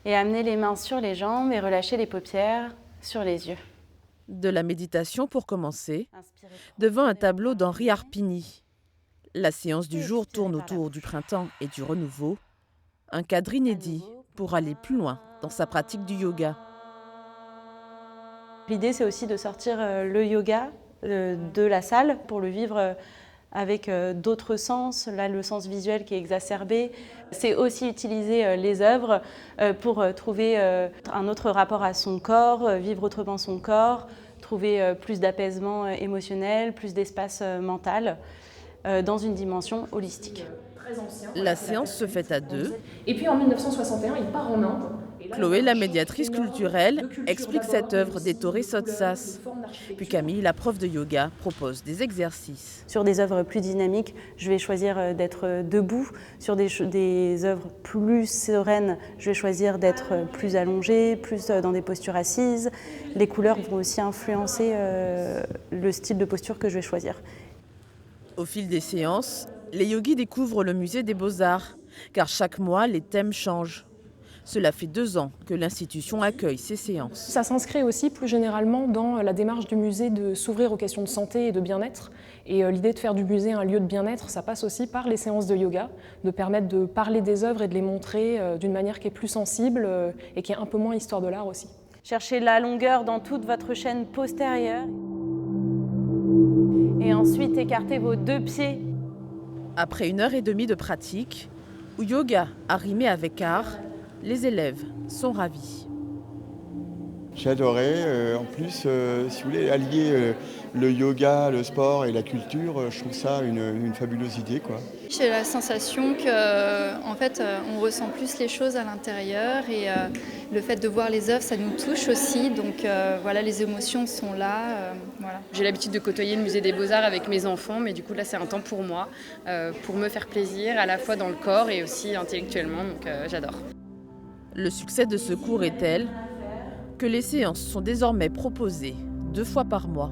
Et amener les mains sur les jambes et relâcher les paupières sur les yeux. De la méditation pour commencer, Inspirez devant un profondément tableau par le d'Henri nez Arpini. La séance du et jour expirez tourne par la autour du bouche. printemps et du renouveau. Un cadre À inédit nouveau, pour aller plus loin dans sa pratique du yoga. l'idée, c'est aussi de sortir le yoga de la salle pour le vivre avec d'autres sens. Là, le sens visuel qui est exacerbé. C'est aussi utiliser les œuvres pour trouver un autre rapport à son corps, vivre autrement son corps, trouver plus d'apaisement émotionnel, plus d'espace mental dans une dimension holistique. Très ancien, La voilà, la séance se personne fait qui à conduisait. deux. Et puis en 1961, il part en Inde. Et là, il y Chloé, a la un choc médiatrice énorme culturelle, de culture explique d'abord, cette mais œuvre aussi d'Ettore de couleurs, de Sottsass. formes Puis d'architecture. Camille, la prof de yoga, propose des exercices. Sur des œuvres plus dynamiques, je vais choisir d'être debout. Sur des œuvres plus sereines, je vais choisir d'être plus allongée, plus dans des postures assises. Les couleurs vont aussi influencer le style de posture que je vais choisir. Au fil des séances, les yogis découvrent le musée des Beaux-Arts, car chaque mois, les thèmes changent. Cela fait 2 ans que l'institution accueille ces séances. Ça s'inscrit aussi plus généralement dans la démarche du musée de s'ouvrir aux questions de santé et de bien-être. Et l'idée de faire du musée un lieu de bien-être, ça passe aussi par les séances de yoga, de permettre de parler des œuvres et de les montrer d'une manière qui est plus sensible et qui est un peu moins histoire de l'art aussi. Cherchez la longueur dans toute votre chaîne postérieure. Et ensuite, écartez vos 2 pieds. Après 1 heure et demie de pratique, ou yoga arrimé avec art, les élèves sont ravis. J'ai adoré. En plus, si vous voulez, allier le yoga, le sport et la culture, je trouve ça une fabuleuse idée, quoi. J'ai la sensation que, en fait, on ressent plus les choses à l'intérieur et le fait de voir les œuvres, ça nous touche aussi. Donc voilà, les émotions sont là. Voilà. J'ai l'habitude de côtoyer le musée des Beaux-Arts avec mes enfants, mais du coup là c'est un temps pour moi, pour me faire plaisir à la fois dans le corps et aussi intellectuellement, donc j'adore. Le succès de ce cours est tel que les séances sont désormais proposées 2 fois par mois.